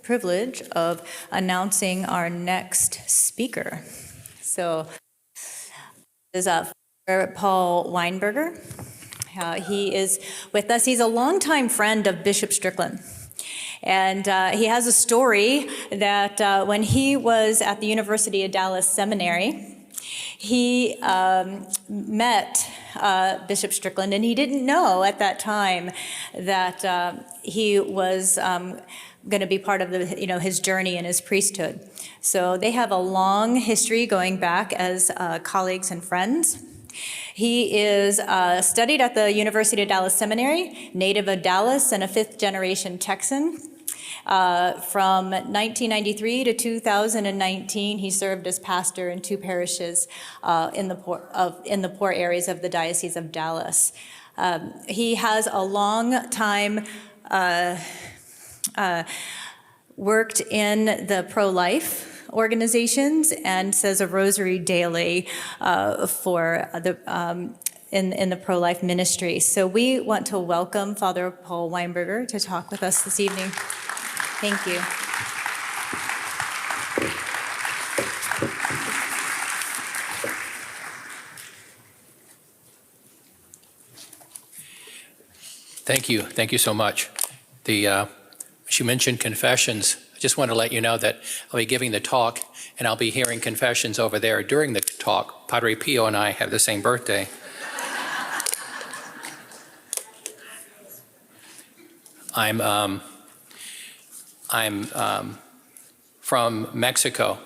privilege of announcing our next speaker. So this is Father Paul Weinberger. He is with us. He's a longtime friend of Bishop Strickland. And he has a story that when he was at the University of Dallas Seminary, he met Bishop Strickland, and he didn't know at that time that he was going to be part of his journey in his priesthood. So they have a long history going back as colleagues and friends. He is studied at the University of Dallas Seminary, native of Dallas and a fifth-generation Texan. From 1993 to 2019, he served as pastor in two parishes in the poor areas of the Diocese of Dallas. He has a long time worked in the pro-life organizations and says a rosary daily for the in the pro-life ministry. So we want to welcome Father Paul Weinberger to talk with us this evening. Thank you. Thank you. Thank you so much. She mentioned confessions. I just want to let you know that I'll be giving the talk and I'll be hearing confessions over there during the talk. Padre Pio and I have the same birthday. I'm from Mexico.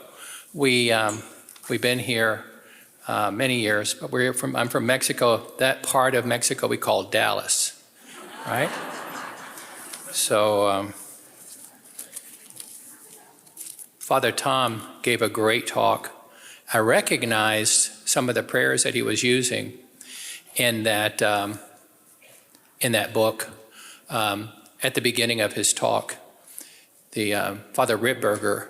We've been here many years, but I'm from Mexico. That part of Mexico we call Dallas, right? So Father Tom gave a great talk. I recognized some of the prayers that he was using in that book at the beginning of his talk. Father Ripberger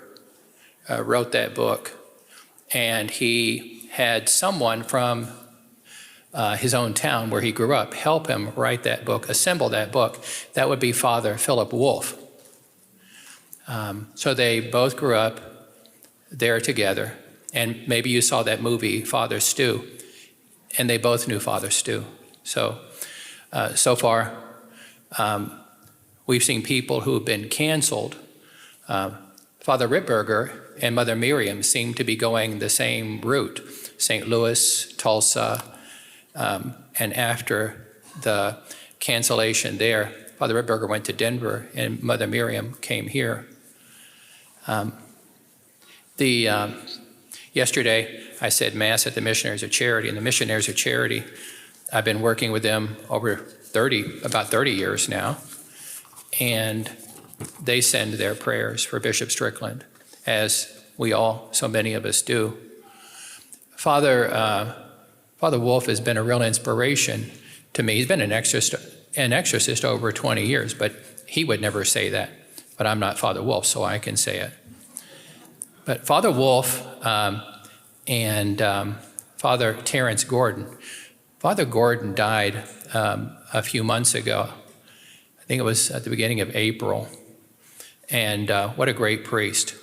wrote that book, and he had someone from his own town where he grew up help him write that book, assemble that book. That would be Father Philip Wolff. So they both grew up there together, and maybe you saw that movie, Father Stu, and they both knew Father Stu. So far, we've seen people who have been canceled. Father Ripberger and Mother Miriam seem to be going the same route, St. Louis, Tulsa, and after the cancellation there, Father Ripberger went to Denver and Mother Miriam came here. Yesterday, I said Mass at the Missionaries of Charity, and the Missionaries of Charity, I've been working with them over about 30 years now, and they send their prayers for Bishop Strickland, as so many of us do. Father Wolff has been a real inspiration to me. He's been an exorcist over 20 years, but he would never say that. But I'm not Father Wolff, so I can say it. But Father Wolff and Father Terence Gordon. Father Gordon died a few months ago. I think it was at the beginning of April. And what a great priest.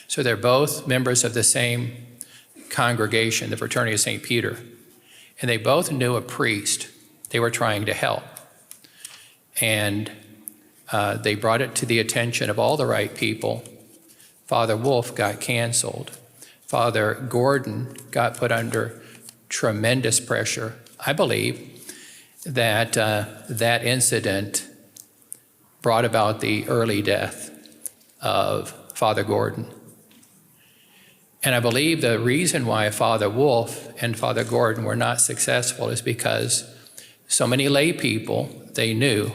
So they're both members of the same congregation, the Fraternity of St. Peter. And they both knew a priest they were trying to help. And they brought it to the attention of all the right people. Father Wolff got canceled. Father Gordon got put under tremendous pressure. I believe that that incident brought about the early death of Father Gordon. And I believe the reason why Father Wolff and Father Gordon were not successful is because so many lay people they knew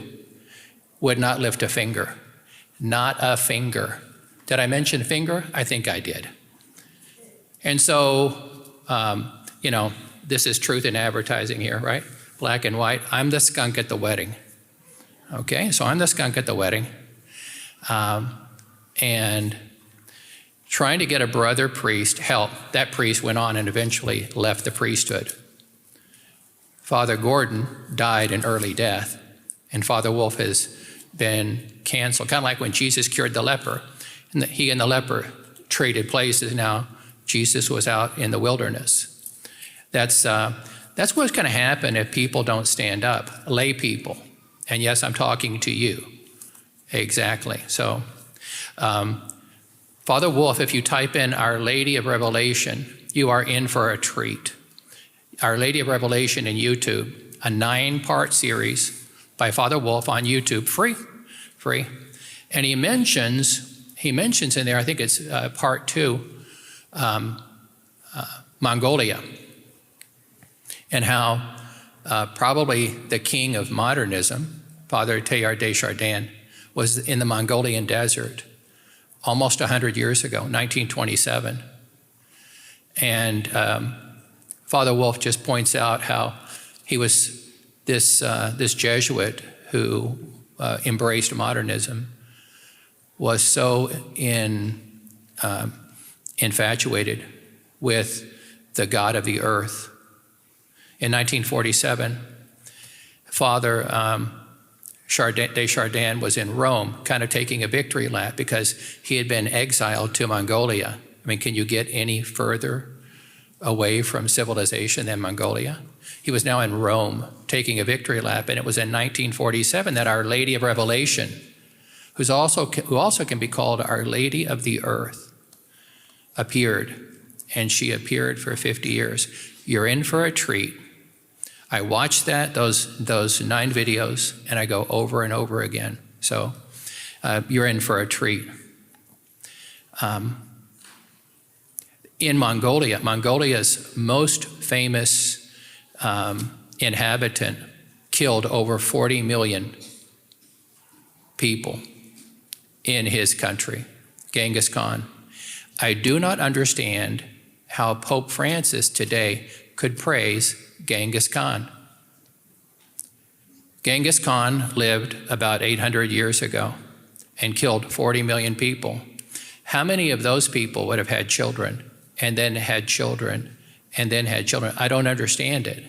would not lift a finger. Not a finger. Did I mention finger? I think I did. And so, this is truth in advertising here, right? Black and white. I'm the skunk at the wedding. Okay, so I'm the skunk at the wedding. And trying to get a brother priest help. That priest went on and eventually left the priesthood. Father Gordon died an early death, and Father Wolff has been canceled. Kind of like when Jesus cured the leper, and he and the leper traded places. Now Jesus was out in the wilderness. That's what's going to happen if people don't stand up, lay people. And yes, I'm talking to you. Exactly. So, Father Wolf, if you type in Our Lady of Revelation, you are in for a treat. Our Lady of Revelation in YouTube, a 9-part series by Father Wolf on YouTube, free. And he mentions in there, I think it's part 2, Mongolia, and how probably the king of modernism, Father Teilhard de Chardin, was in the Mongolian desert almost 100 years ago, 1927. And Father Wolf just points out how he was this Jesuit who embraced modernism, was so infatuated with the God of the earth. In 1947, Father de Chardin was in Rome, kind of taking a victory lap because he had been exiled to Mongolia. I mean, can you get any further away from civilization than Mongolia? He was now in Rome, taking a victory lap, and it was in 1947 that Our Lady of Revelation, who also can be called Our Lady of the Earth, appeared, and she appeared for 50 years. You're in for a treat. I watched those 9 videos, and I go over and over again. So you're in for a treat. In Mongolia, Mongolia's most famous inhabitant killed over 40 million people in his country, Genghis Khan. I do not understand how Pope Francis today could praise Genghis Khan. Genghis Khan lived about 800 years ago and killed 40 million people. How many of those people would have had children and then had children and then had children? I don't understand it.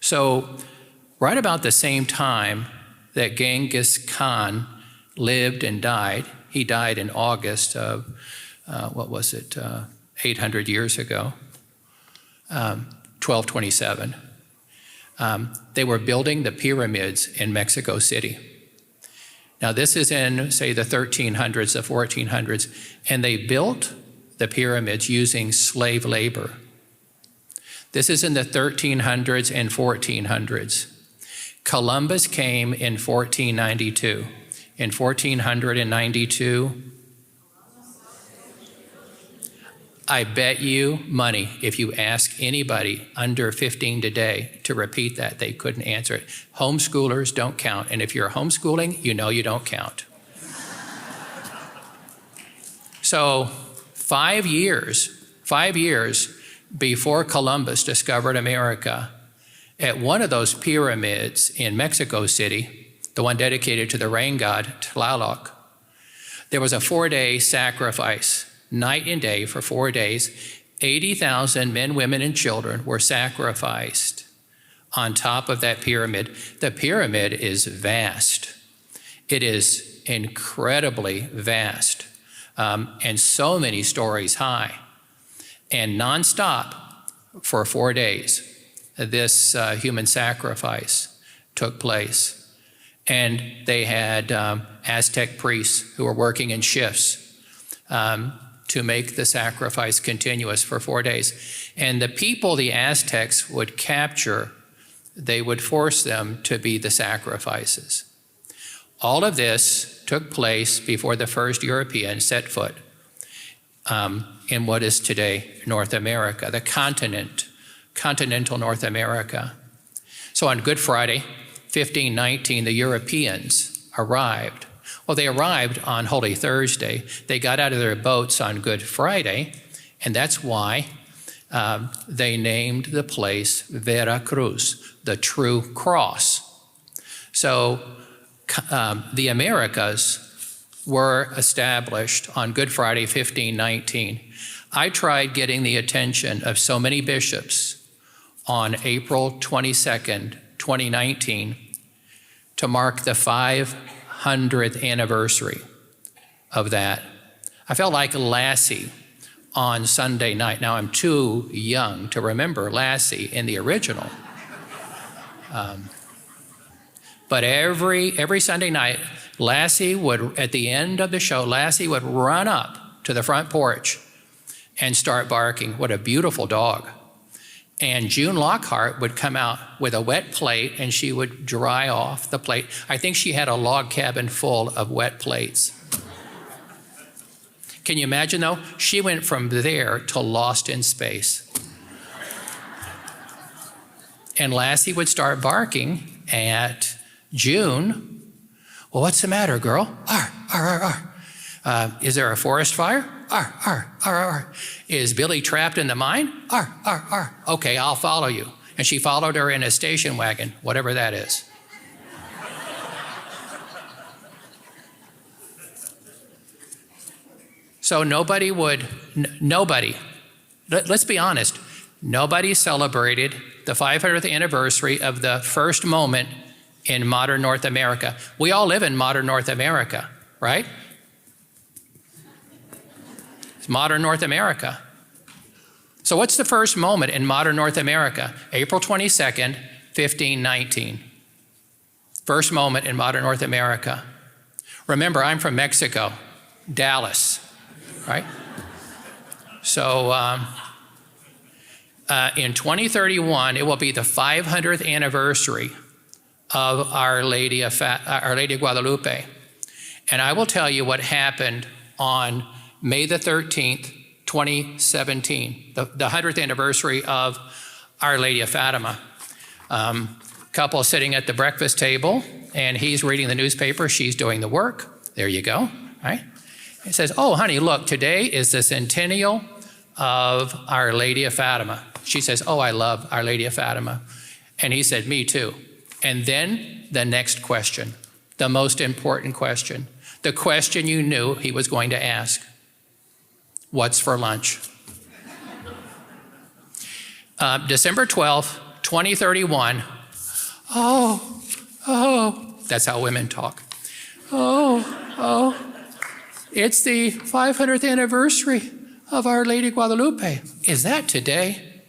So right about the same time that Genghis Khan lived and died, he died in August of, 800 years ago, 1227. They were building the pyramids in Mexico City. Now this is in, say, the 1300s, the 1400s, and they built the pyramids using slave labor. This is in the 1300s and 1400s. Columbus came in 1492. In 1492, I bet you money, if you ask anybody under 15 today to repeat that, they couldn't answer it. Homeschoolers don't count, and if you're homeschooling, you know you don't count. So 5 years before Columbus discovered America, at one of those pyramids in Mexico City, the one dedicated to the rain god Tlaloc, there was a 4-day sacrifice. Night and day for 4 days, 80,000 men, women, and children were sacrificed on top of that pyramid. The pyramid is vast. It is incredibly vast, and so many stories high. And nonstop for 4 days, this human sacrifice took place. And they had Aztec priests who were working in shifts to make the sacrifice continuous for 4 days. And the people the Aztecs would capture, they would force them to be the sacrifices. All of this took place before the first European set foot in what is today North America, the continental North America. So on Good Friday, 1519, the Europeans arrived. Well, they arrived on Holy Thursday. They got out of their boats on Good Friday, and that's why they named the place Vera Cruz, the true cross. So the Americas were established on Good Friday, 1519. I tried getting the attention of so many bishops on April 22nd, 2019, to mark the 500th anniversary of that. I felt like Lassie on Sunday night. Now, I'm too young to remember Lassie in the original. But every Sunday night, Lassie would, at the end of the show, Lassie would run up to the front porch and start barking. What a beautiful dog. And June Lockhart would come out with a wet plate and she would dry off the plate. I think she had a log cabin full of wet plates. Can you imagine though? She went from there to Lost in Space. And Lassie would start barking at June. Well, what's the matter, girl? Arr, arr, arr, arr. Is there a forest fire? Arr, arr, arr, arr. Is Billy trapped in the mine? Arr, arr, arr. Okay, I'll follow you. And she followed her in a station wagon, whatever that is. So nobody, let's be honest, nobody celebrated the 500th anniversary of the first moment in modern North America. We all live in modern North America, right? It's modern North America. So what's the first moment in modern North America? April 22nd, 1519. First moment in modern North America. Remember, I'm from Mexico, Dallas, right? So in 2031, it will be the 500th anniversary of Our Lady of Guadalupe. And I will tell you what happened on May the 13th, 2017, the 100th anniversary of Our Lady of Fatima. Couple sitting at the breakfast table, and he's reading the newspaper, she's doing the work. There you go, right? It says, oh, honey, look, today is the centennial of Our Lady of Fatima. She says, oh, I love Our Lady of Fatima. And he said, me too. And then the next question, the most important question, the question you knew he was going to ask. What's for lunch? December 12th, 2031. Oh, that's how women talk. It's the 500th anniversary of Our Lady Guadalupe. Is that today?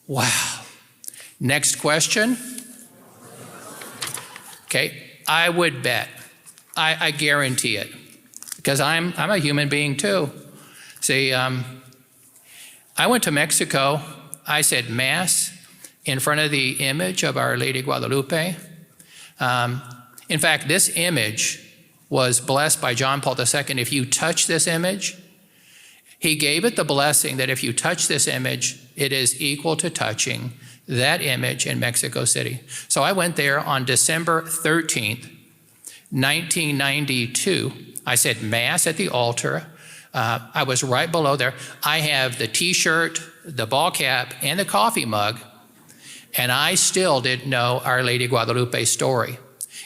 Wow. Next question. Okay, I would bet, I guarantee it, because I'm a human being too. See, I went to Mexico, I said Mass in front of the image of Our Lady Guadalupe. In fact, this image was blessed by John Paul II. If you touch this image, he gave it the blessing that if you touch this image, it is equal to touching that image in Mexico City. So I went there on December 13th, 1992. I said Mass at the altar. I was right below there. I have the t-shirt, the ball cap, and the coffee mug, and I still didn't know Our Lady of Guadalupe's story.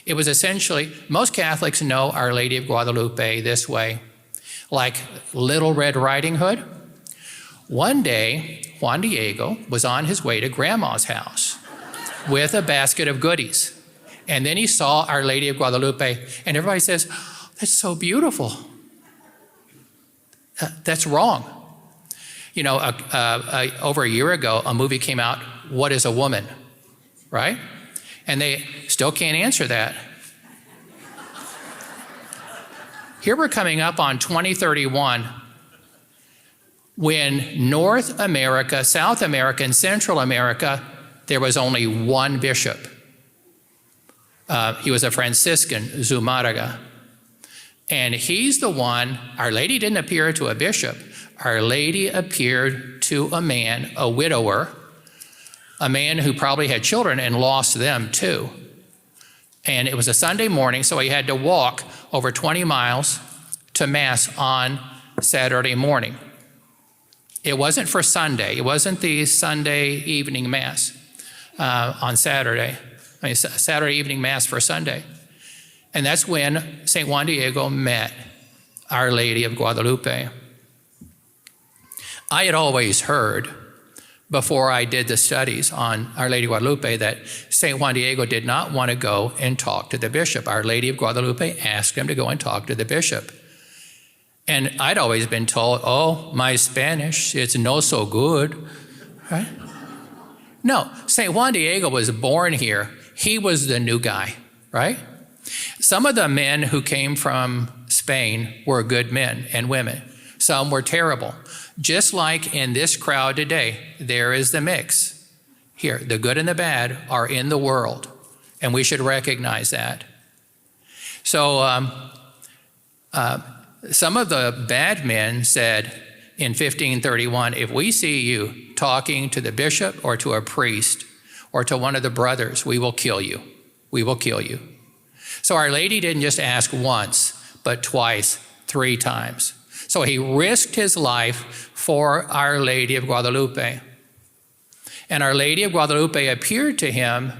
It was essentially, most Catholics know Our Lady of Guadalupe this way, like Little Red Riding Hood. One day, Juan Diego was on his way to Grandma's house with a basket of goodies. And then he saw Our Lady of Guadalupe, and everybody says, oh, that's so beautiful. That's wrong. You know, over a year ago, a movie came out, What is a Woman? Right? And they still can't answer that. Here we're coming up on 2031, when North America, South America, and Central America, there was only one bishop. He was a Franciscan, Zumárraga. And he's the one, Our Lady didn't appear to a bishop. Our Lady appeared to a man, a widower, a man who probably had children and lost them too. And it was a Sunday morning, so he had to walk over 20 miles to Mass on Saturday morning. It wasn't for Sunday. It wasn't the Sunday evening Mass on Saturday. I mean, Saturday evening Mass for Sunday. And that's when St. Juan Diego met Our Lady of Guadalupe. I had always heard before I did the studies on Our Lady of Guadalupe that St. Juan Diego did not want to go and talk to the bishop. Our Lady of Guadalupe asked him to go and talk to the bishop. And I'd always been told, oh, my Spanish, it's no so good, right? No, St. Juan Diego was born here. He was the new guy, right? Some of the men who came from Spain were good men and women. Some were terrible. Just like in this crowd today, there is the mix. Here, the good and the bad are in the world, and we should recognize that. So some of the bad men said in 1531, if we see you talking to the bishop or to a priest or to one of the brothers, we will kill you. We will kill you. So Our Lady didn't just ask once, but twice, 3 times. So he risked his life for Our Lady of Guadalupe. And Our Lady of Guadalupe appeared to him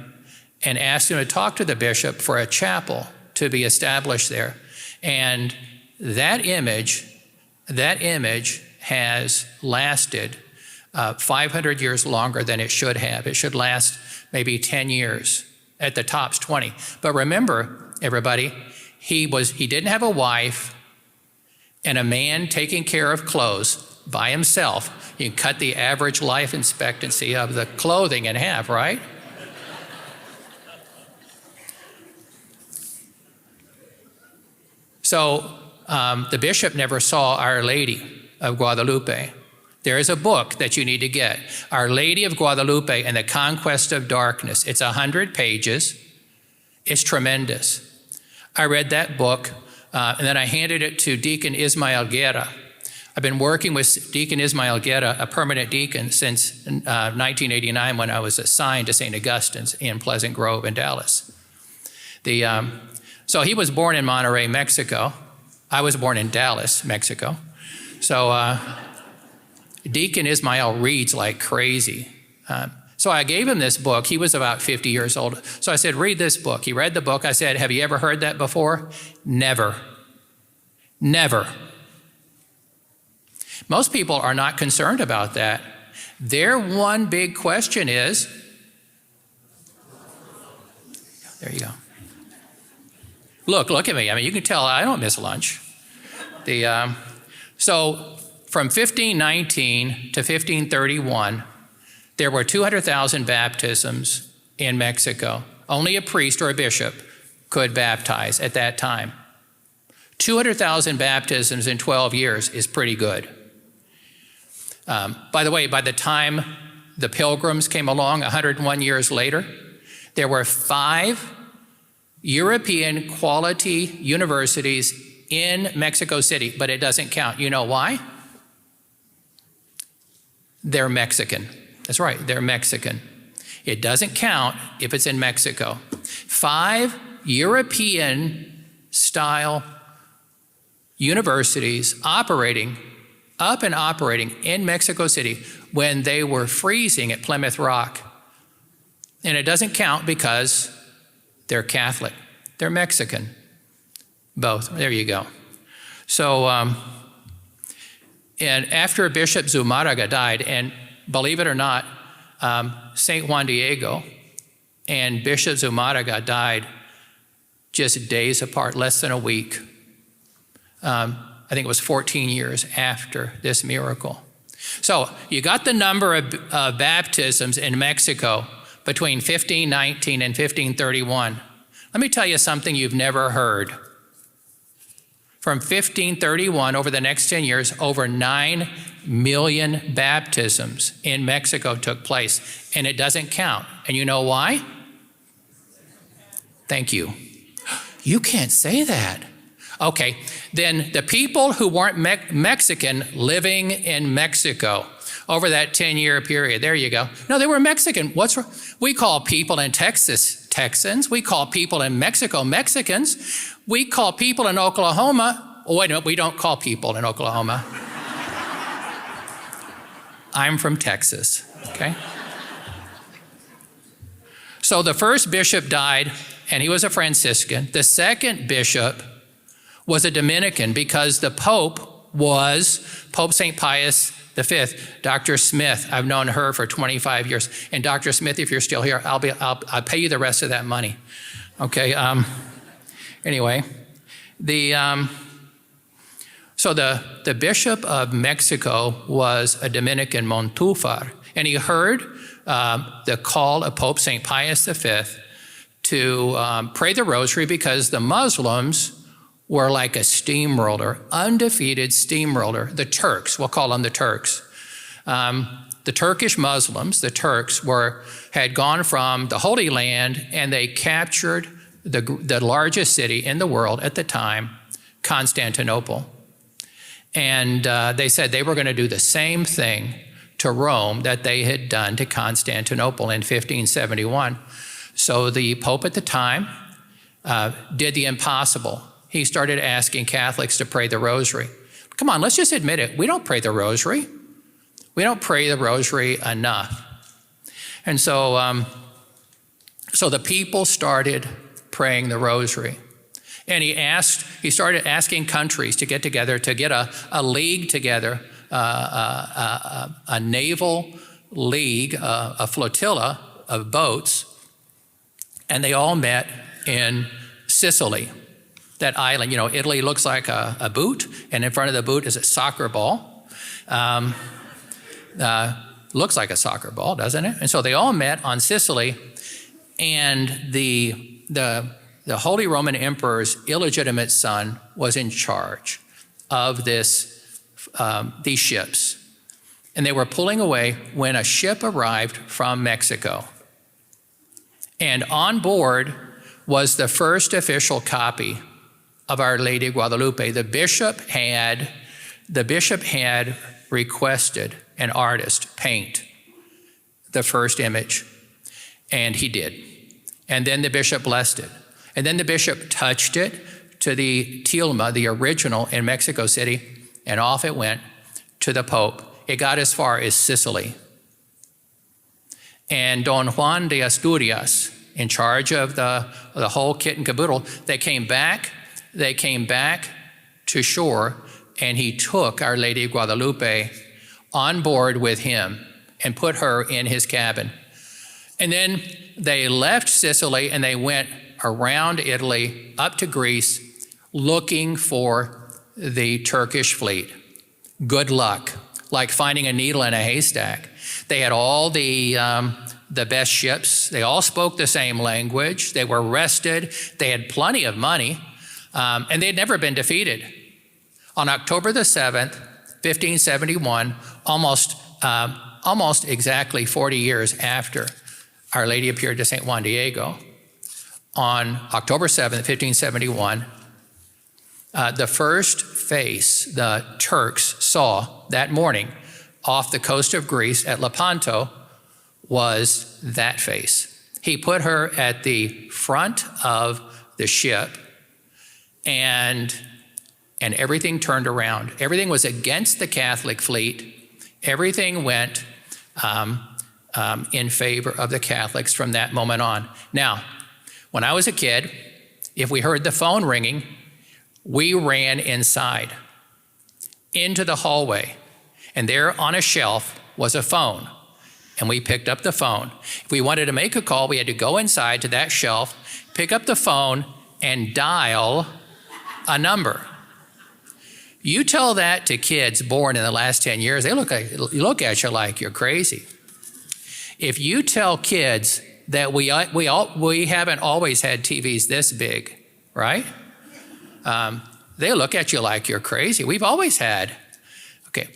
and asked him to talk to the bishop for a chapel to be established there. And that image has lasted 500 years longer than it should have. It should last maybe 10 years, at the tops 20. But remember, everybody, he didn't have a wife and a man taking care of clothes by himself. You can cut the average life expectancy of the clothing in half, right? So the bishop never saw Our Lady of Guadalupe. There is a book that you need to get, Our Lady of Guadalupe and the Conquest of Darkness. It's 100 pages. It's tremendous. I read that book, and then I handed it to Deacon Ismael Guerra. I've been working with Deacon Ismael Guerra, a permanent deacon, since 1989 when I was assigned to St. Augustine's in Pleasant Grove in Dallas. So he was born in Monterrey, Mexico. I was born in Dallas, Mexico. So Deacon Ismael reads like crazy. So I gave him this book. He was about 50 years old. So I said, read this book. He read the book. I said, have you ever heard that before? Never. Never. Most people are not concerned about that. Their one big question is, there you go. Look at me. I mean, you can tell I don't miss lunch. So from 1519 to 1531, there were 200,000 baptisms in Mexico. Only a priest or a bishop could baptize at that time. 200,000 baptisms in 12 years is pretty good. By the way, by the time the Pilgrims came along 101 years later, there were 5 European quality universities in Mexico City, but it doesn't count. You know why? They're Mexican. That's right, they're Mexican. It doesn't count if it's in Mexico. 5 European-style universities operating in Mexico City when they were freezing at Plymouth Rock. And it doesn't count because they're Catholic. They're Mexican. Both. There you go. So, and after Bishop Zumárraga died, and believe it or not, St. Juan Diego and Bishop Zumárraga died just days apart, less than a week. I think it was 14 years after this miracle. So you got the number of baptisms in Mexico between 1519 and 1531. Let me tell you something you've never heard. From 1531, over the next 10 years, over 9 million baptisms in Mexico took place, and it doesn't count. And you know why? Thank you. You can't say that. Okay, then the people who weren't Mexican living in Mexico over that 10-year period, there you go. No, they were Mexican. What's wrong? We call people in Texas Texans. We call people in Mexico Mexicans. We call people in Oklahoma. Oh, wait a minute, we don't call people in Oklahoma. I'm from Texas, okay? So the first bishop died, and he was a Franciscan. The second bishop was a Dominican because the Pope was Pope St. Pius V. Dr. Smith, I've known her for 25 years. And Dr. Smith, if you're still here, I'll pay you the rest of that money. Okay. Anyway, so the Bishop of Mexico was a Dominican Montúfar, and he heard the call of Pope St. Pius V to pray the rosary because the Muslims were like a steamroller, undefeated steamroller. The Turks, we'll call them the Turks. The Turkish Muslims, the Turks, had gone from the Holy Land, and they captured the largest city in the world at the time, Constantinople. And they said they were going to do the same thing to Rome that they had done to Constantinople in 1571. So the Pope at the time did the impossible. He started asking Catholics to pray the rosary. Come on, let's just admit it. We don't pray the rosary. We don't pray the rosary enough. And so, so the people started praying the rosary. And he started asking countries to get together, to get a league together, a naval league, a flotilla of boats, and they all met in Sicily, that island. You know, Italy looks like a boot, and in front of the boot is a soccer ball. Looks like a soccer ball, doesn't it? And so they all met on Sicily, and the Holy Roman Emperor's illegitimate son was in charge of these ships. And they were pulling away when a ship arrived from Mexico. And on board was the first official copy of Our Lady of Guadalupe. The bishop had requested an artist paint the first image, and he did. And then the bishop blessed it. And then the bishop touched it to the tilma, the original in Mexico City, and off it went to the Pope. It got as far as Sicily. And Don Juan de Asturias, in charge of the whole kit and caboodle, they came back to shore, and he took Our Lady of Guadalupe on board with him and put her in his cabin. And then they left Sicily and they went around Italy up to Greece looking for the Turkish fleet. Good luck, like finding a needle in a haystack. They had all the best ships. They all spoke the same language. They were rested. They had plenty of money, and they had never been defeated. On October the 7th, 1571, almost exactly 40 years after Our Lady appeared to St. Juan Diego, on October 7th, 1571, the first face the Turks saw that morning off the coast of Greece at Lepanto was that face. He put her at the front of the ship, and everything turned around. Everything was against the Catholic fleet. Everything went in favor of the Catholics from that moment on. Now, when I was a kid, if we heard the phone ringing, we ran inside into the hallway, and there on a shelf was a phone, and we picked up the phone. If we wanted to make a call, we had to go inside to that shelf, pick up the phone, and dial a number. You tell that to kids born in the last 10 years, they look at you like you're crazy. If you tell kids that we haven't always had TVs this big, right? They look at you like you're crazy. We've always had. Okay.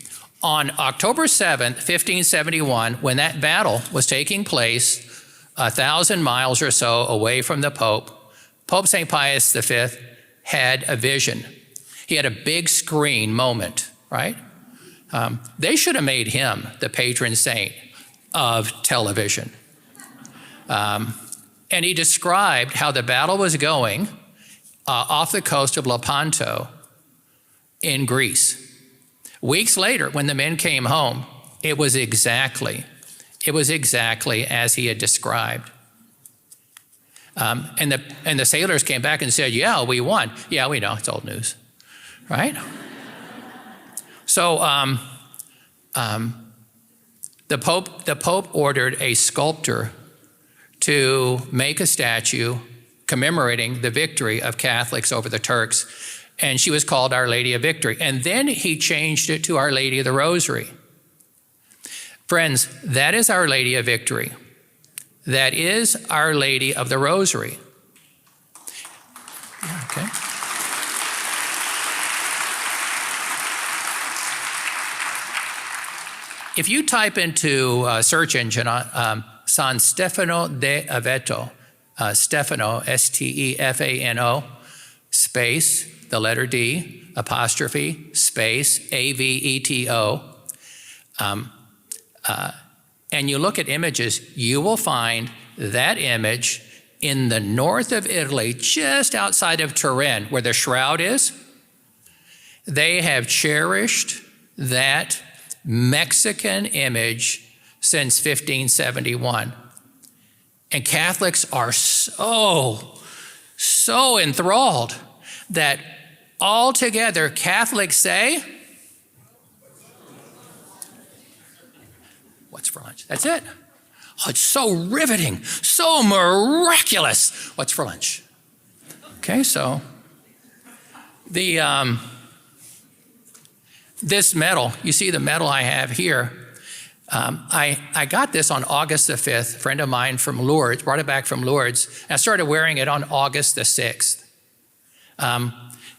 On October 7th, 1571, when that battle was taking place 1,000 miles or so away from the Pope, Pope St. Pius V had a vision. He had a big screen moment, right? They should have made him the patron saint of television. And he described how the battle was going off the coast of Lepanto in Greece. Weeks later, when the men came home, it was exactly as he had described. And the sailors came back and said, "Yeah, we won." "Yeah, we know, it's old news," right? So The Pope ordered a sculptor to make a statue commemorating the victory of Catholics over the Turks, and she was called Our Lady of Victory. And then he changed it to Our Lady of the Rosary. Friends, that is Our Lady of Victory. That is Our Lady of the Rosary. Okay. If you type into a search engine San Stefano de Aveto, Stefano, S-T-E-F-A-N-O, space, the letter D, apostrophe, space, A-V-E-T-O, and you look at images, you will find that image in the north of Italy, just outside of Turin, where the shroud is. They have cherished that Mexican image since 1571. And Catholics are so enthralled that altogether Catholics say, what's for lunch? That's it. Oh, it's so riveting, so miraculous. What's for lunch? Okay, so this medal, you see the medal I have here. I got this on August the 5th. A friend of mine from Lourdes brought it back from Lourdes. And I started wearing it on August the 6th.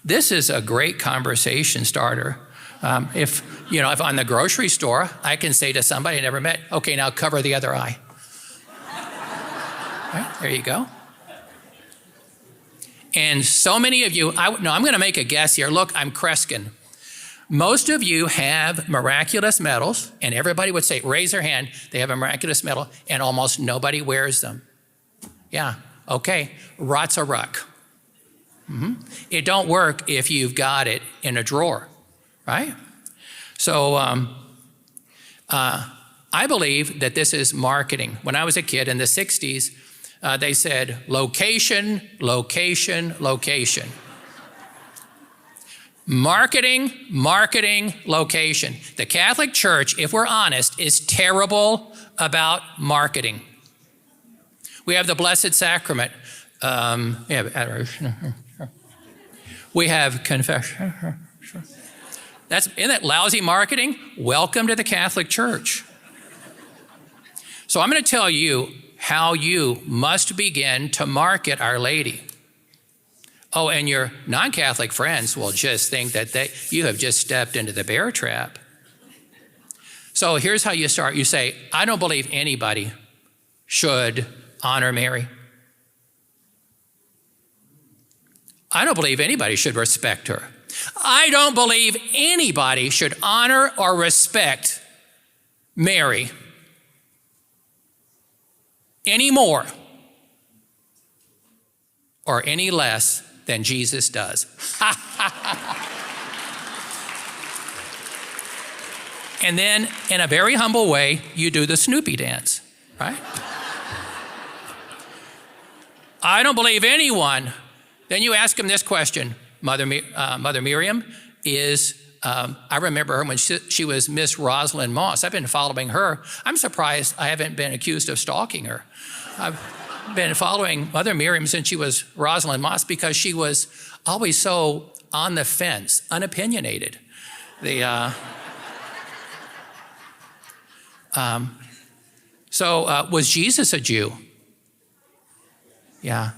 This is a great conversation starter. If I'm in the grocery store, I can say to somebody I never met, okay, now cover the other eye. Right, there you go. And so many of you, I'm going to make a guess here. Look, I'm Kreskin. Most of you have miraculous medals, and everybody would say, raise their hand, they have a miraculous medal, and almost nobody wears them. Yeah, okay, rot's a ruck. It don't work if you've got it in a drawer, right? So I believe that this is marketing. When I was a kid in the 60s, they said, location, location, location. Marketing, marketing, location. The Catholic Church, if we're honest, is terrible about marketing. We have the Blessed Sacrament. We have adoration. We have confession. Isn't that lousy marketing? Welcome to the Catholic Church. So I'm going to tell you how you must begin to market Our Lady. Oh, and your non-Catholic friends will just think that you have just stepped into the bear trap. So here's how you start. You say, I don't believe anybody should honor Mary. I don't believe anybody should respect her. I don't believe anybody should honor or respect Mary any more or any less than Jesus does. And then, in a very humble way, you do the Snoopy dance, right? I don't believe anyone. Then you ask him this question. Mother Miriam is, I remember her when she was Miss Rosalind Moss. I've been following her. I'm surprised I haven't been accused of stalking her. I've been following Mother Miriam since she was Rosalind Moss because she was always so on the fence, unopinionated. Was Jesus a Jew? Yeah.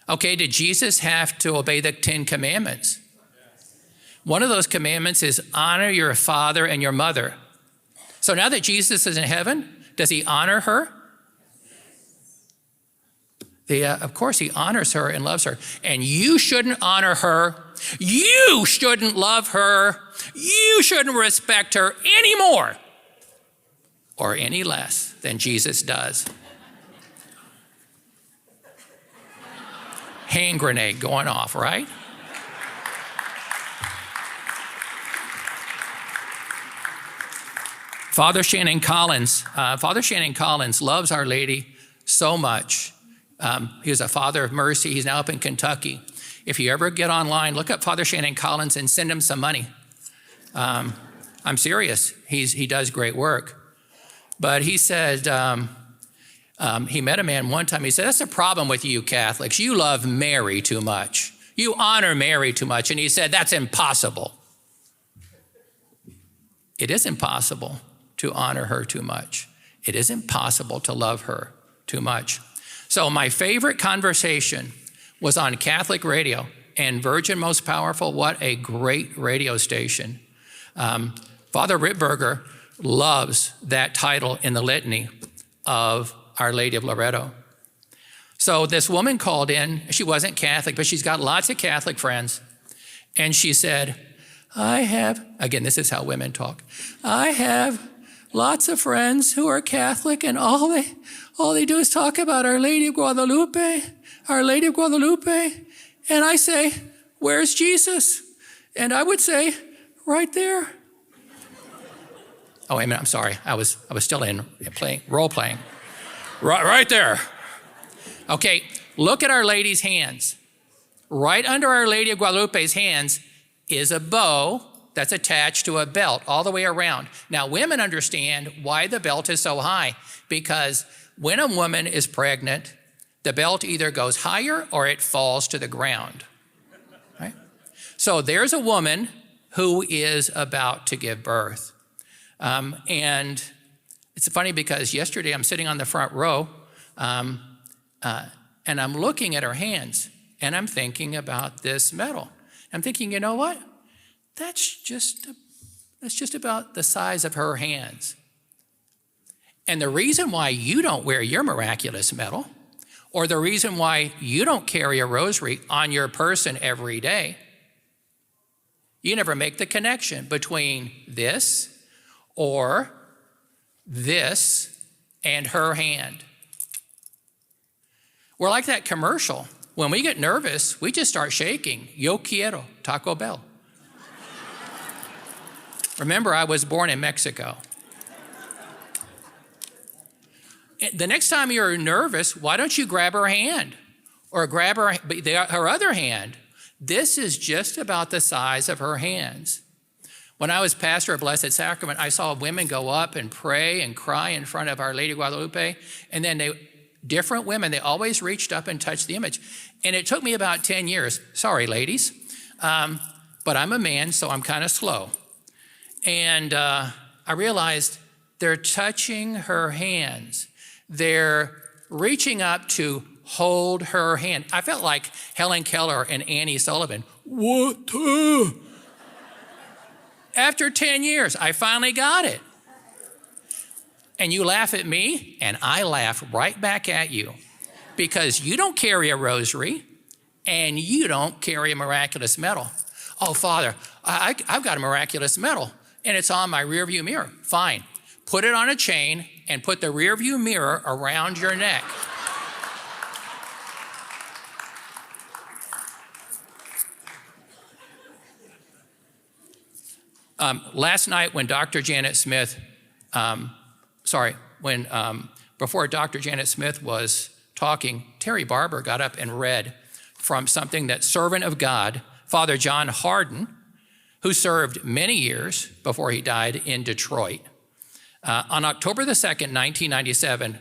Okay, did Jesus have to obey the 10 commandments? One of those commandments is honor your father and your mother. So now that Jesus is in heaven, does he honor her? Of course, he honors her and loves her. And you shouldn't honor her. You shouldn't love her. You shouldn't respect her any more or any less than Jesus does. Hand grenade going off, right? Father Shannon Collins loves Our Lady so much. He was a father of mercy. He's now up in Kentucky. If you ever get online, look up Father Shannon Collins and send him some money. I'm serious. He does great work. But he said, he met a man one time. He said, that's the problem with you Catholics. You love Mary too much. You honor Mary too much. And he said, that's impossible. It is impossible to honor her too much. It is impossible to love her too much. So my favorite conversation was on Catholic radio, and Virgin Most Powerful, what a great radio station. Father Rittberger loves that title in the litany of Our Lady of Loreto. So this woman called in. She wasn't Catholic, but she's got lots of Catholic friends. And she said, again, this is how women talk. I have lots of friends who are Catholic, and all they do is talk about Our Lady of Guadalupe, Our Lady of Guadalupe. And I say, where's Jesus? And I would say, right there. Oh, wait a minute, I'm sorry. I was still role playing. Right there. Okay, look at Our Lady's hands. Right under Our Lady of Guadalupe's hands is a bow that's attached to a belt all the way around. Now, women understand why the belt is so high, because when a woman is pregnant, the belt either goes higher or it falls to the ground, right? So there's a woman who is about to give birth. And it's funny because yesterday I'm sitting on the front row and I'm looking at her hands and I'm thinking about this medal. I'm thinking, you know what? That's just about the size of her hands. And the reason why you don't wear your miraculous medal, or the reason why you don't carry a rosary on your person every day, you never make the connection between this or this and her hand. We're like that commercial. When we get nervous, we just start shaking. Yo quiero, Taco Bell. Remember, I was born in Mexico. The next time you're nervous, why don't you grab her hand or grab her other hand? This is just about the size of her hands. When I was pastor of Blessed Sacrament, I saw women go up and pray and cry in front of Our Lady of Guadalupe. And then different women, they always reached up and touched the image. And it took me about 10 years. Sorry, ladies. But I'm a man, so I'm kind of slow. And I realized they're touching her hands. They're reaching up to hold her hand. I felt like Helen Keller and Annie Sullivan. What? After 10 years, I finally got it. And you laugh at me, and I laugh right back at you, because you don't carry a rosary, and you don't carry a miraculous medal. Oh, Father, I've got a miraculous medal, and it's on my rearview mirror. Fine. Put it on a chain and put the rearview mirror around your neck. Last night when Dr. Janet Smith, before Dr. Janet Smith was talking, Terry Barber got up and read from something that servant of God, Father John Hardin, who served many years before he died in Detroit. On October the 2nd, 1997,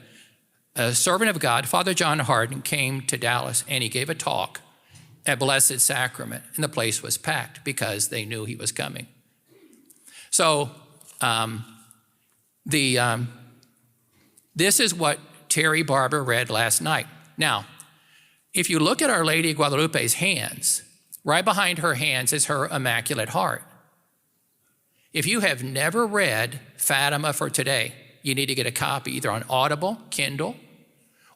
a servant of God, Father John Hardin, came to Dallas and he gave a talk at Blessed Sacrament, and the place was packed because they knew he was coming. So this is what Terry Barber read last night. Now, if you look at Our Lady of Guadalupe's hands, right behind her hands is her Immaculate Heart. If you have never read Fatima for Today, you need to get a copy either on Audible, Kindle,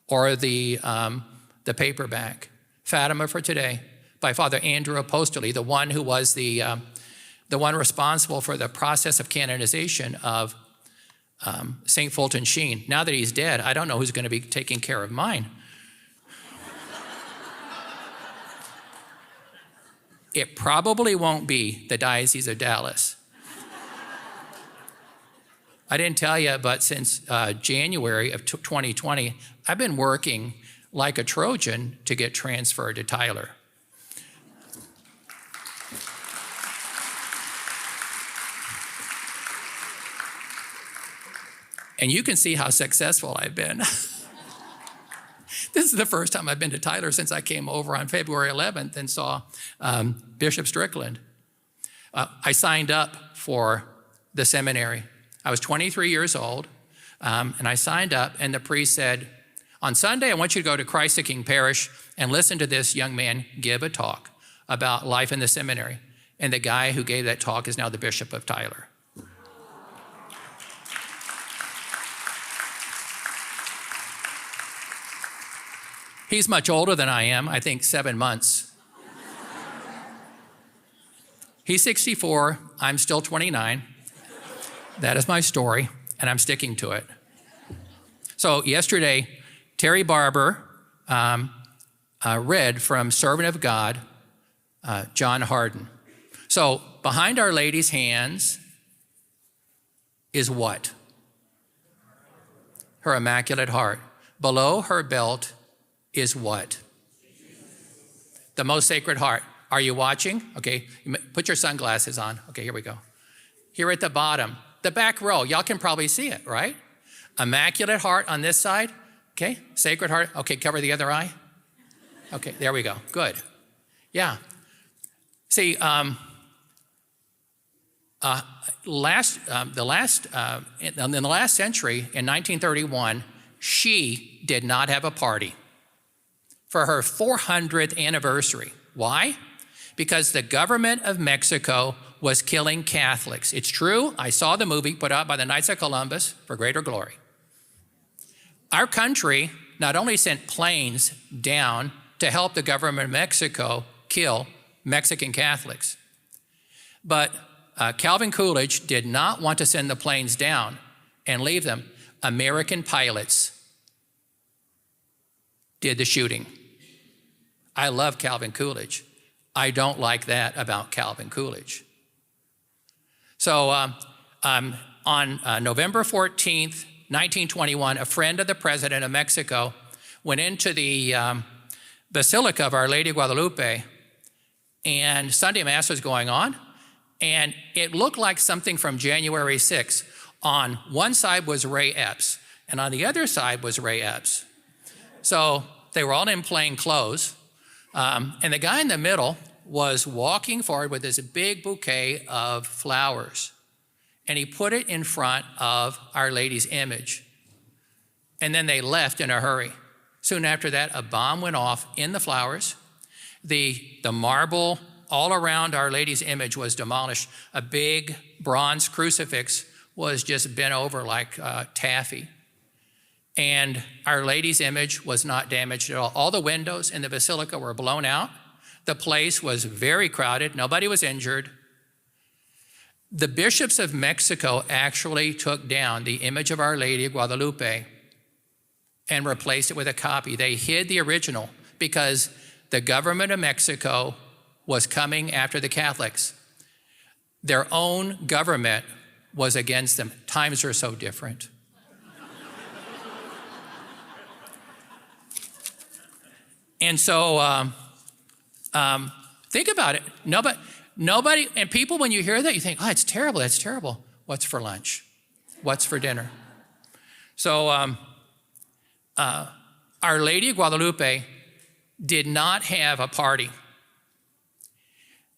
or the paperback. Fatima for Today by Father Andrew Apostoli, the one who was the one responsible for the process of canonization of St. Fulton Sheen. Now that he's dead, I don't know who's going to be taking care of mine. It probably won't be the Diocese of Dallas. I didn't tell you, but since January of 2020, I've been working like a Trojan to get transferred to Tyler. And you can see how successful I've been. This is the first time I've been to Tyler since I came over on February 11th and saw Bishop Strickland. I signed up for the seminary. I was 23 years old, and I signed up, and the priest said, on Sunday, I want you to go to Christ the King Parish and listen to this young man give a talk about life in the seminary. And the guy who gave that talk is now the Bishop of Tyler. He's much older than I am, I think 7 months. He's 64, I'm still 29. That is my story, and I'm sticking to it. So yesterday, Terry Barber read from Servant of God, John Harden. So behind Our Lady's hands is what? Her Immaculate Heart. Below her belt is what? The Most Sacred Heart. Are you watching? Okay, put your sunglasses on. Okay, here we go. Here at the bottom, the back row, y'all can probably see it, right? Immaculate Heart on this side. Okay, Sacred Heart. Okay, cover the other eye. Okay, there we go. Good. Yeah. See, in the last century, in 1931, she did not have a party for her 400th anniversary. Why? Because the government of Mexico was killing Catholics. It's true. I saw the movie put out by the Knights of Columbus, For Greater Glory. Our country not only sent planes down to help the government of Mexico kill Mexican Catholics, but Calvin Coolidge did not want to send the planes down and leave them. American pilots did the shooting. I love Calvin Coolidge. I don't like that about Calvin Coolidge. So on November 14th, 1921, a friend of the president of Mexico went into the Basilica of Our Lady of Guadalupe, and Sunday Mass was going on, and it looked like something from January 6th. On one side was Ray Epps, and on the other side was Ray Epps. So they were all in plain clothes, and the guy in the middle was walking forward with this big bouquet of flowers, and he put it in front of Our Lady's image. And then they left in a hurry. Soon after that, a bomb went off in the flowers. The marble all around Our Lady's image was demolished. A big bronze crucifix was just bent over like taffy. And Our Lady's image was not damaged at all. All the windows in the basilica were blown out. The place was very crowded. Nobody was injured. The bishops of Mexico actually took down the image of Our Lady of Guadalupe and replaced it with a copy. They hid the original because the government of Mexico was coming after the Catholics. Their own government was against them. Times are so different. And so think about it. Nobody, and people, when you hear that, you think, oh, it's terrible, that's terrible. What's for lunch? What's for dinner? So Our Lady of Guadalupe did not have a party.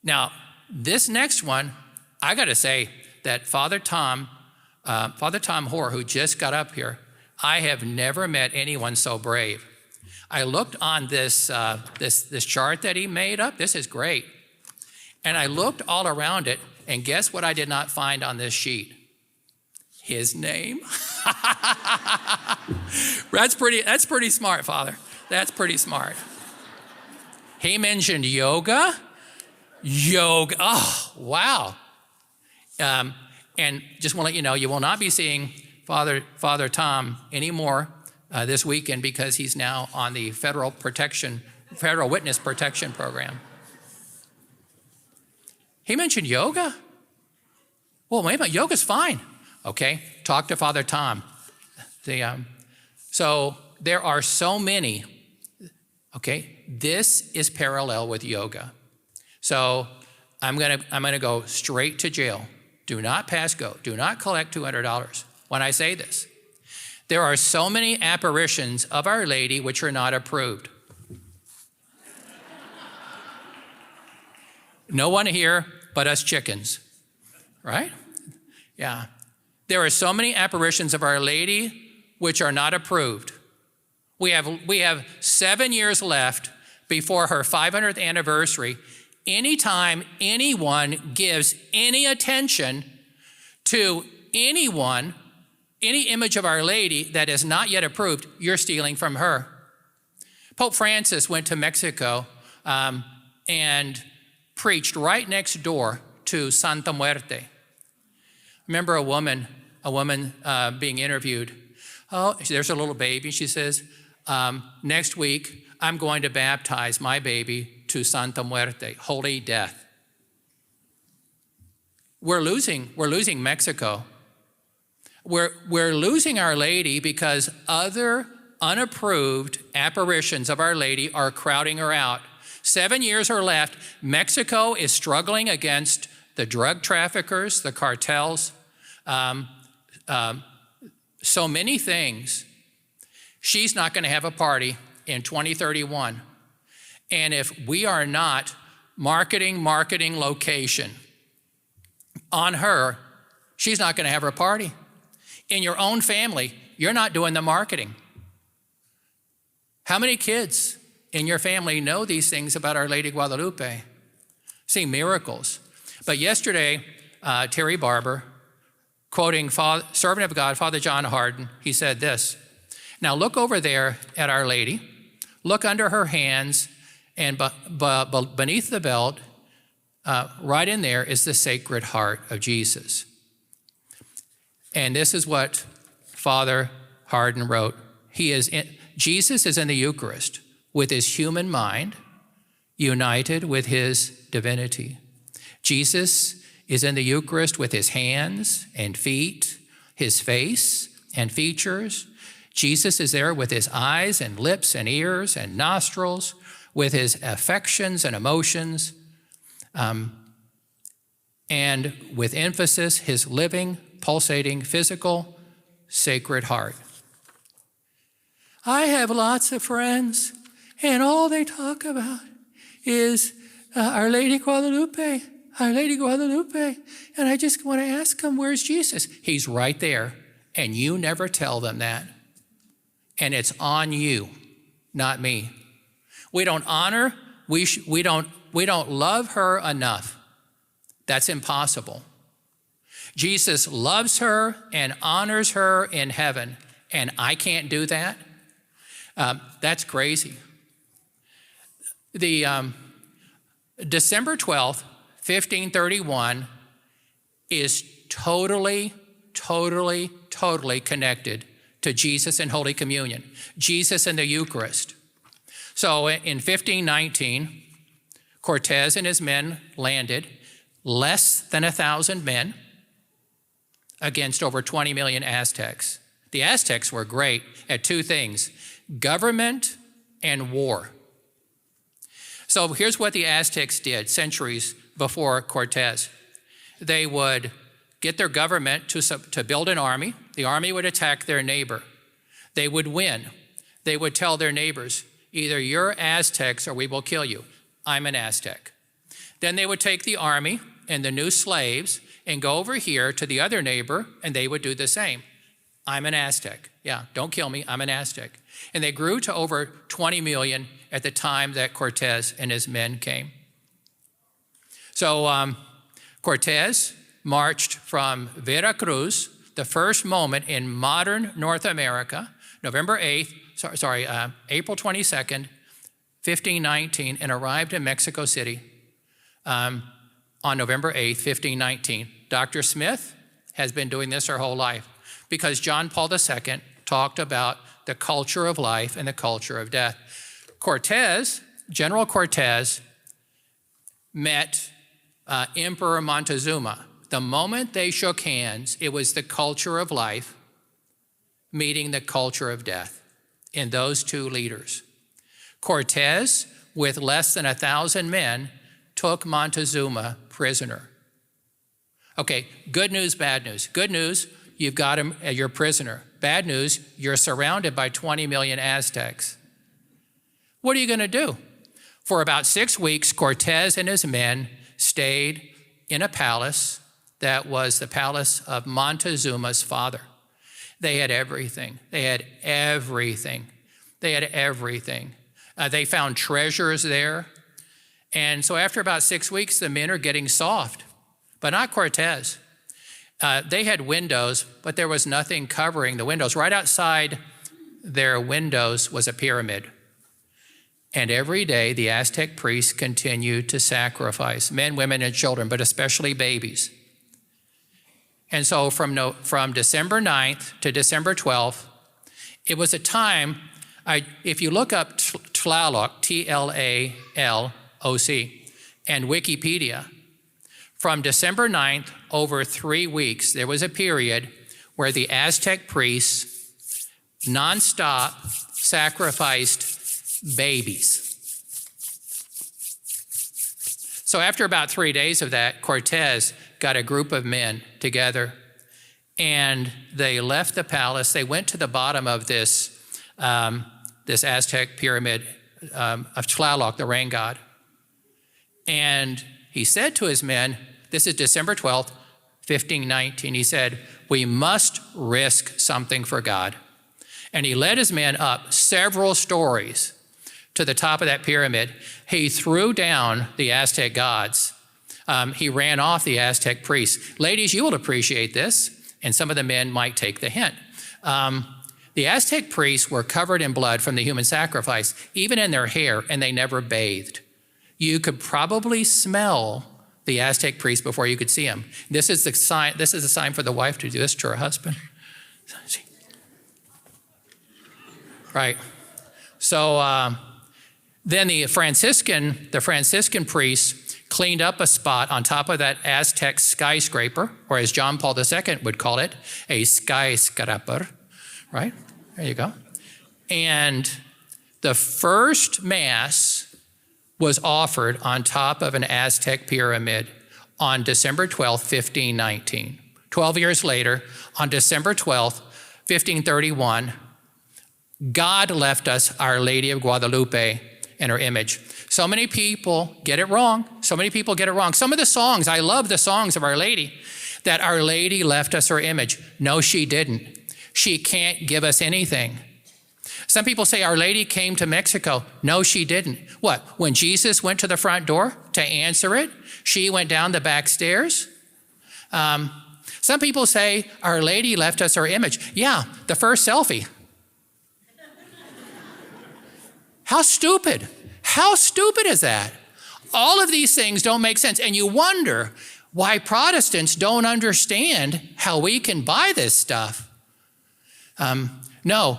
Now, this next one, I got to say that Father Tom Hoare, who just got up here, I have never met anyone so brave. I looked on this chart that he made up. This is great. And I looked all around it, and guess what I did not find on this sheet? His name. That's pretty smart, Father. That's pretty smart. He mentioned yoga. Yoga, oh, wow. And just want to let you know, you will not be seeing Father Tom anymore this weekend because he's now on the Federal Witness Protection Program. He mentioned yoga. Well, wait a minute, yoga's fine. Okay, talk to Father Tom. So there are so many. Okay, this is parallel with yoga. So I'm gonna go straight to jail. Do not pass go. Do not collect $200 when I say this. There are so many apparitions of Our Lady which are not approved. No one here but us chickens, right? Yeah. There are so many apparitions of Our Lady which are not approved. We have 7 years left before her 500th anniversary. Anytime anyone gives any attention to anyone, any image of Our Lady that is not yet approved, you're stealing from her. Pope Francis went to Mexico and preached right next door to Santa Muerte. Remember a woman being interviewed. Oh, there's a little baby. She says, next week, I'm going to baptize my baby to Santa Muerte, Holy Death. We're losing Mexico. We're losing Our Lady because other unapproved apparitions of Our Lady are crowding her out. 7 years are left. Mexico is struggling against the drug traffickers, the cartels, so many things. She's not going to have a party in 2031. And if we are not marketing location on her, she's not going to have her party. In your own family, you're not doing the marketing. How many kids in your family know these things about Our Lady Guadalupe? See miracles. But yesterday, Terry Barber, quoting servant of God, Father John Hardin, he said this, now look over there at Our Lady, look under her hands, and beneath the belt, right in there is the Sacred Heart of Jesus. And this is what Father Hardin wrote. Jesus is in the Eucharist with his human mind united with his divinity. Jesus is in the Eucharist with his hands and feet, his face and features. Jesus is there with his eyes and lips and ears and nostrils, with his affections and emotions, and with emphasis, his living, pulsating, physical, Sacred Heart. I have lots of friends, and all they talk about is Our Lady Guadalupe, Our Lady Guadalupe. And I just want to ask them, where's Jesus? He's right there, and you never tell them that. And it's on you, not me. We don't honor, we don't love her enough. That's impossible. Jesus loves her and honors her in heaven, and I can't do that. That's crazy. The December 12th, 1531 is totally connected to Jesus and Holy Communion, Jesus and the Eucharist. So in 1519, Cortez and his men landed, less than 1,000 men against over 20 million Aztecs. The Aztecs were great at two things, government and war. So here's what the Aztecs did centuries before Cortez. They would get their government to build an army. The army would attack their neighbor. They would win. They would tell their neighbors, either you're Aztecs or we will kill you. I'm an Aztec. Then they would take the army and the new slaves and go over here to the other neighbor, and they would do the same. I'm an Aztec. Yeah, don't kill me, I'm an Aztec. And they grew to over 20 million at the time that Cortez and his men came. So Cortez marched from Veracruz, the first moment in modern North America, April 22nd, 1519, and arrived in Mexico City on November 8th, 1519. Dr. Smith has been doing this her whole life because John Paul II talked about the culture of life and the culture of death. General Cortez met Emperor Montezuma. The moment they shook hands, it was the culture of life meeting the culture of death in those two leaders. Cortez, with less than 1,000 men, took Montezuma prisoner. Okay, good news, bad news. Good news, you've got him, you're prisoner. Bad news, you're surrounded by 20 million Aztecs. What are you going to do? For about 6 weeks, Cortez and his men stayed in a palace that was the palace of Montezuma's father. They had everything. They had everything. They had everything. They found treasures there. And so after about 6 weeks, the men are getting soft, but not Cortez. They had windows, but there was nothing covering the windows. Right outside their windows was a pyramid. And every day, the Aztec priests continued to sacrifice men, women, and children, but especially babies. And so from December 9th to December 12th, it was a time, if you look up Tlaloc, T-L-A-L-O-C, and Wikipedia, from December 9th, over 3 weeks, there was a period where the Aztec priests nonstop sacrificed babies. So after about 3 days of that, Cortez got a group of men together, and they left the palace. They went to the bottom of this Aztec pyramid of Tlaloc, the rain god. And he said to his men, this is December 12th, 1519, he said, we must risk something for God. And he led his men up several stories to the top of that pyramid. He threw down the Aztec gods. He ran off the Aztec priests. Ladies, you will appreciate this, and some of the men might take the hint. The Aztec priests were covered in blood from the human sacrifice, even in their hair, and they never bathed. You could probably smell the Aztec priest before you could see him. This is a sign for the wife to do this to her husband. Right. So then the Franciscan priests cleaned up a spot on top of that Aztec skyscraper, or as John Paul II would call it, a skyscraper, right? There you go. And the first Mass was offered on top of an Aztec pyramid on December 12th, 1519. 12 years later, on December 12th, 1531, God left us Our Lady of Guadalupe in her image. So many people get it wrong. Some of the songs, I love the songs of Our Lady, that Our Lady left us her image. No, she didn't. She can't give us anything. Some people say Our Lady came to Mexico. No, she didn't. What? When Jesus went to the front door to answer it, she went down the back stairs? Some people say Our Lady left us her image. Yeah, the first selfie. How stupid. How stupid is that? All of these things don't make sense. And you wonder why Protestants don't understand how we can buy this stuff. No.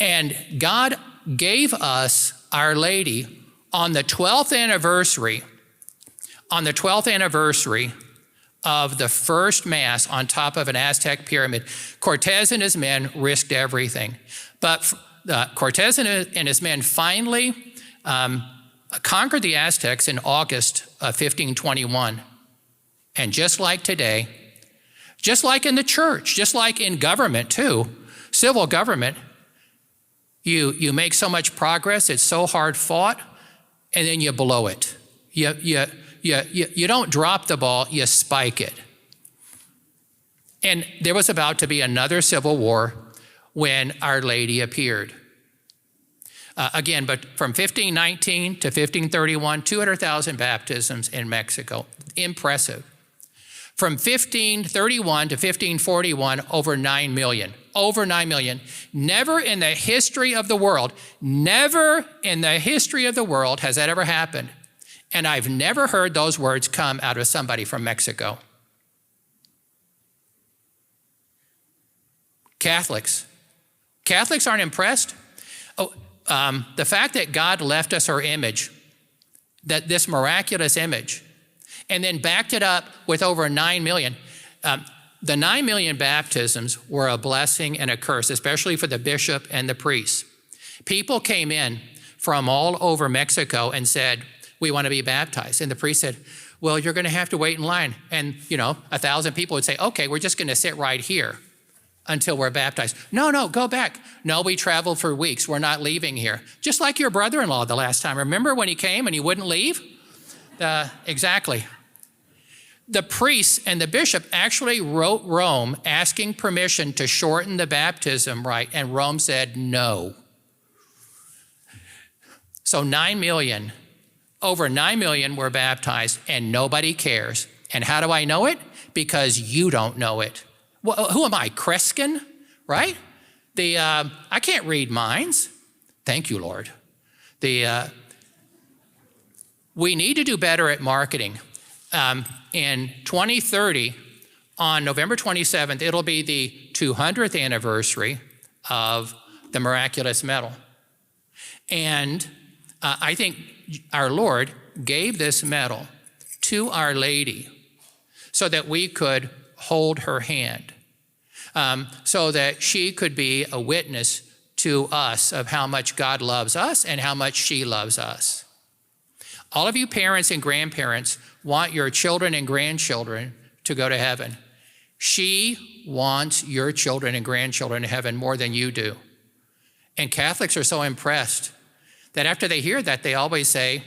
And God gave us Our Lady on the 12th anniversary of the first Mass on top of an Aztec pyramid. Cortez and his men risked everything. But Cortez and his men finally conquered the Aztecs in August of 1521. And just like today, just like in the church, just like in government too, civil government, you make so much progress, it's so hard fought, and then you blow it. You don't drop the ball, you spike it. And there was about to be another civil war when Our Lady appeared. Again, but from 1519 to 1531, 200,000 baptisms in Mexico. Impressive. From 1531 to 1541, over 9 million. Over 9 million. Never in the history of the world has that ever happened. And I've never heard those words come out of somebody from Mexico. Catholics aren't impressed. The fact that God left us her image, that this miraculous image, and then backed it up with over 9 million. The 9 million baptisms were a blessing and a curse, especially for the bishop and the priests. People came in from all over Mexico and said, we want to be baptized. And the priest said, well, you're going to have to wait in line. And, 1,000 people would say, okay, we're just going to sit right here. until we're baptized. No, go back. No, we traveled for weeks. We're not leaving here. Just like your brother-in-law the last time. Remember when he came and he wouldn't leave? Exactly. The priests and the bishop actually wrote Rome asking permission to shorten the baptism rite, and Rome said no. So over 9 million were baptized, and nobody cares. And how do I know it? Because you don't know it. Well, who am I, Kreskin, right? I can't read minds. Thank you, Lord. We need to do better at marketing. In 2030, on November 27th, it'll be the 200th anniversary of the miraculous medal. And I think our Lord gave this medal to Our Lady so that we could hold her hand, so that she could be a witness to us of how much God loves us and how much she loves us. All of you parents and grandparents want your children and grandchildren to go to heaven. She wants your children and grandchildren to heaven more than you do. And Catholics are so impressed that after they hear that, they always say,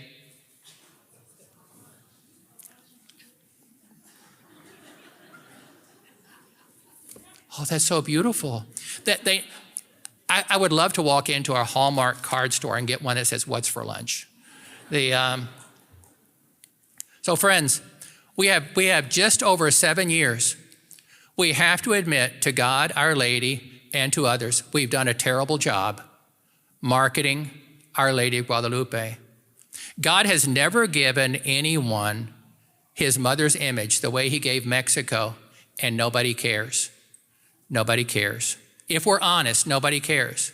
oh, that's so beautiful. I would love to walk into our Hallmark card store and get one that says, what's for lunch? So friends, we have just over 7 years. We have to admit to God, Our Lady, and to others, we've done a terrible job marketing Our Lady of Guadalupe. God has never given anyone his mother's image the way he gave Mexico, and nobody cares. Nobody cares. If we're honest, nobody cares.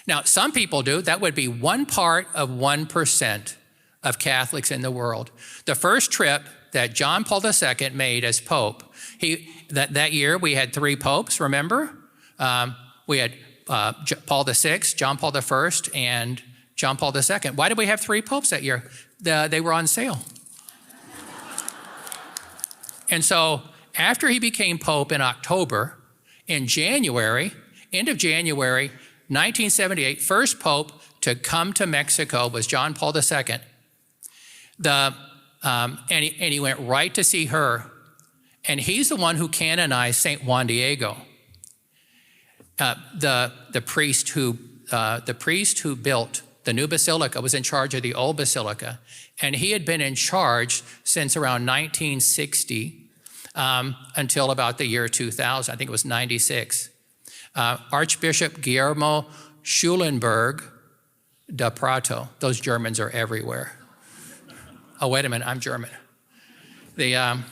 Now, some people do. That would be 1 part of 1% of Catholics in the world. The first trip that John Paul II made as Pope, that year we had 3 popes, remember? We had Paul VI, John Paul I, and John Paul II. Why did we have 3 popes that year? They were on sale. And so after he became Pope in October, in January, end of January 1978, first Pope to come to Mexico was John Paul II. And he went right to see her. And he's the one who canonized St. Juan Diego, the priest who built the new basilica, was in charge of the old basilica. And he had been in charge since around 1960 until about the year 2000. I think it was 96. Archbishop Guillermo Schulenberg de Prato. Those Germans are everywhere. Oh, wait a minute, I'm German. If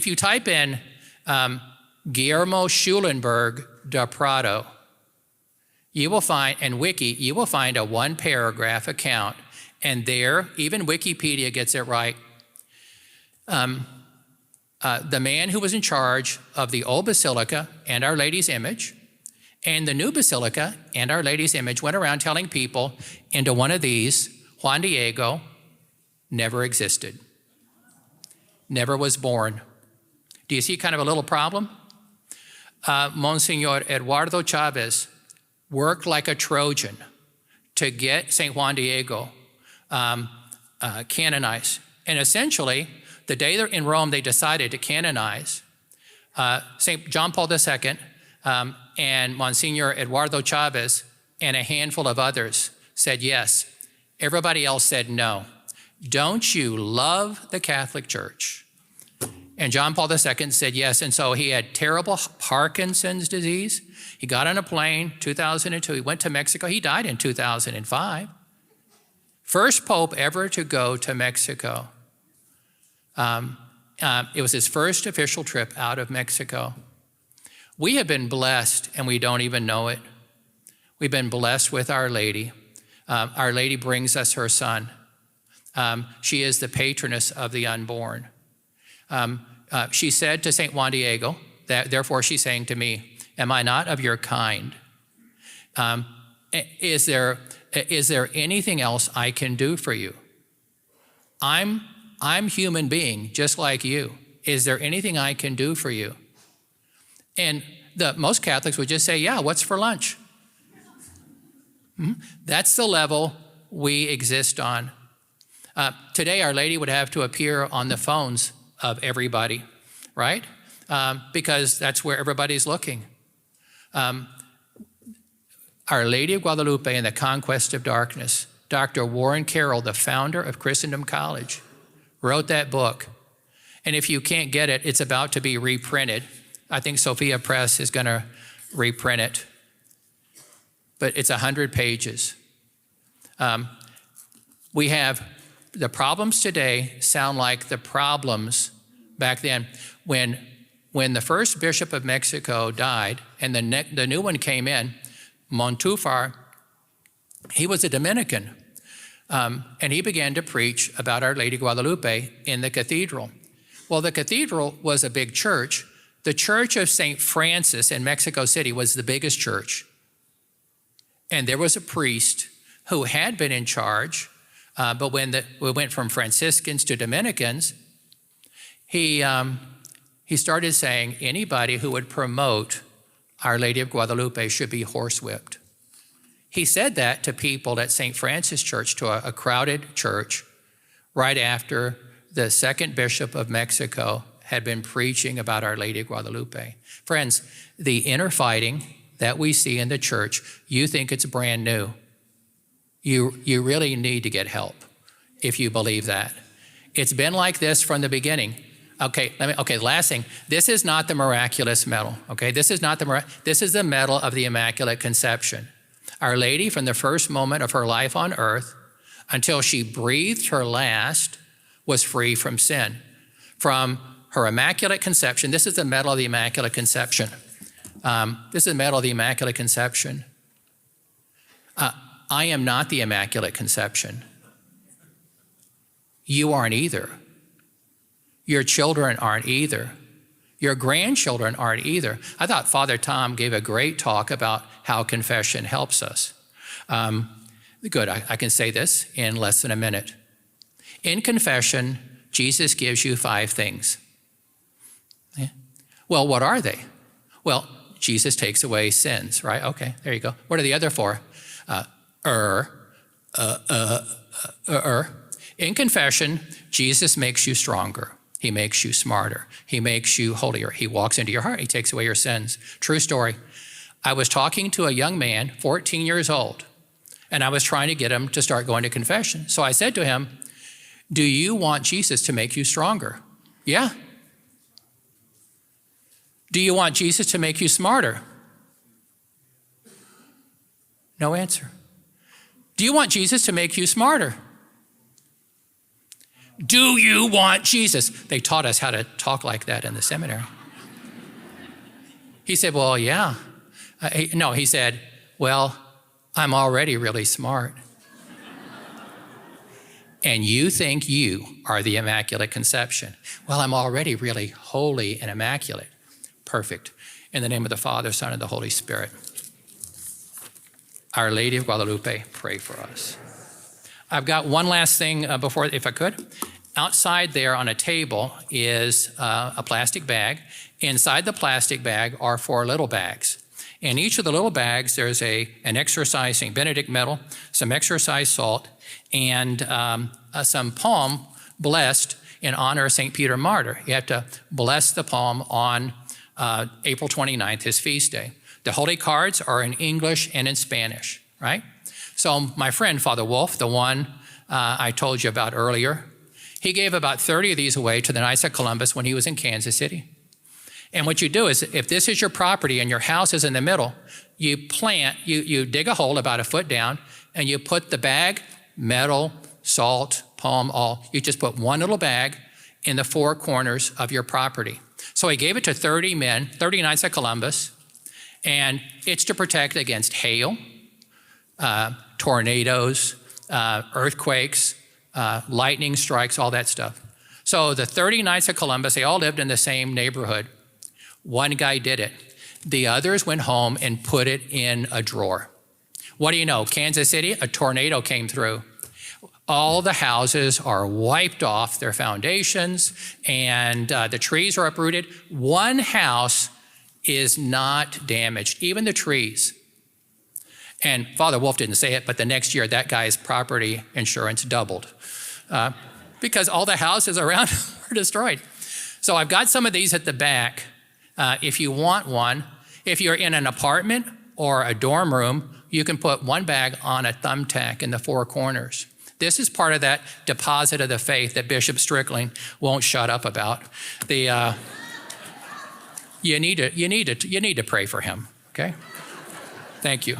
you type in Guillermo Schulenberg de Prato, you will find, and Wiki, you will find a 1-paragraph account. And there, even Wikipedia gets it right. The man who was in charge of the old basilica and Our Lady's image and the new basilica and Our Lady's image went around telling people into one of these, Juan Diego never existed, never was born. Do you see kind of a little problem? Monsignor Eduardo Chavez worked like a Trojan to get St. Juan Diego canonized. And essentially, the day they're in Rome, they decided to canonize St. John Paul II and Monsignor Eduardo Chavez and a handful of others said yes. Everybody else said no. Don't you love the Catholic Church? And John Paul II said yes. And so he had terrible Parkinson's disease. He got on a plane, 2002. He went to Mexico. He died in 2005. First Pope ever to go to Mexico. It was his first official trip out of Mexico. We have been blessed, and we don't even know it. We've been blessed with Our Lady. Our Lady brings us her Son. She is the patroness of the unborn. She said to St. Juan Diego, therefore she's saying to me, am I not of your kind? Is there anything else I can do for you? I'm human being, just like you. Is there anything I can do for you? And most Catholics would just say, yeah, what's for lunch? That's the level we exist on. Today, Our Lady would have to appear on the phones of everybody, right? Because that's where everybody's looking. Our Lady of Guadalupe and the Conquest of Darkness. Dr. Warren Carroll, the founder of Christendom College, wrote that book. And if you can't get it, it's about to be reprinted. I think Sophia Press is going to reprint it. But it's 100 pages. We have the problems today sound like the problems back then. When the first bishop of Mexico died and the new one came in, Montúfar, he was a Dominican. And he began to preach about Our Lady Guadalupe in the cathedral. Well, the cathedral was a big church. The Church of St. Francis in Mexico City was the biggest church. And there was a priest who had been in charge, but when we went from Franciscans to Dominicans, he started saying anybody who would promote Our Lady of Guadalupe should be horsewhipped. He said that to people at St. Francis Church, to a crowded church, right after the second bishop of Mexico had been preaching about Our Lady of Guadalupe. Friends, the inner fighting that we see in the church, you think it's brand new. You really need to get help if you believe that. It's been like this from the beginning. Okay, last thing. This is not the miraculous medal, okay? This is the medal of the Immaculate Conception. Our Lady, from the first moment of her life on earth until she breathed her last, was free from sin. From her Immaculate Conception, this is the medal of the Immaculate Conception. This is the medal of the Immaculate Conception. I am not the Immaculate Conception. You aren't either. Your children aren't either. Your grandchildren aren't either. I thought Father Tom gave a great talk about how confession helps us. Good, I can say this in less than a minute. In confession, Jesus gives you 5 things. Yeah. Well, what are they? Well, Jesus takes away sins, right? Okay, there you go. What are the other 4? In confession, Jesus makes you stronger. He makes you smarter. He makes you holier. He walks into your heart. He takes away your sins. True story. I was talking to a young man, 14 years old, and I was trying to get him to start going to confession. So I said to him, do you want Jesus to make you stronger? Yeah. Do you want Jesus to make you smarter? No answer. Do you want Jesus to make you smarter? Do you want Jesus? They taught us how to talk like that in the seminary. He said, well, yeah. He said, well, I'm already really smart. And you think you are the Immaculate Conception. Well, I'm already really holy and immaculate. Perfect. In the name of the Father, Son, and the Holy Spirit. Our Lady of Guadalupe, pray for us. I've got one last thing before, if I could. Outside there on a table is a plastic bag. Inside the plastic bag are 4 little bags. In each of the little bags, there's an exercise St. Benedict medal, some exercise salt, and some palm blessed in honor of St. Peter Martyr. You have to bless the palm on April 29th, his feast day. The holy cards are in English and in Spanish, right? So my friend, Father Wolf, the one I told you about earlier, he gave about 30 of these away to the Knights of Columbus when he was in Kansas City. And what you do is, if this is your property and your house is in the middle, you dig a hole about 1 foot down, and you put the bag, metal, salt, palm, you just put one little bag in the 4 corners of your property. So he gave it to 30 men, 30 Knights of Columbus, and it's to protect against hail, tornadoes, earthquakes, lightning strikes, all that stuff. So the 30 Knights of Columbus, they all lived in the same neighborhood. One guy did it. The others went home and put it in a drawer. What do you know? Kansas City, a tornado came through. All the houses are wiped off their foundations, and the trees are uprooted. One house is not damaged, even the trees. And Father Wolf didn't say it, but the next year that guy's property insurance doubled because all the houses around were destroyed. So I've got some of these at the back. If you want one, if you're in an apartment or a dorm room, you can put one bag on a thumbtack in the four corners. This is part of that deposit of the faith that Bishop Strickling won't shut up about. You need to pray for him, okay? Thank you.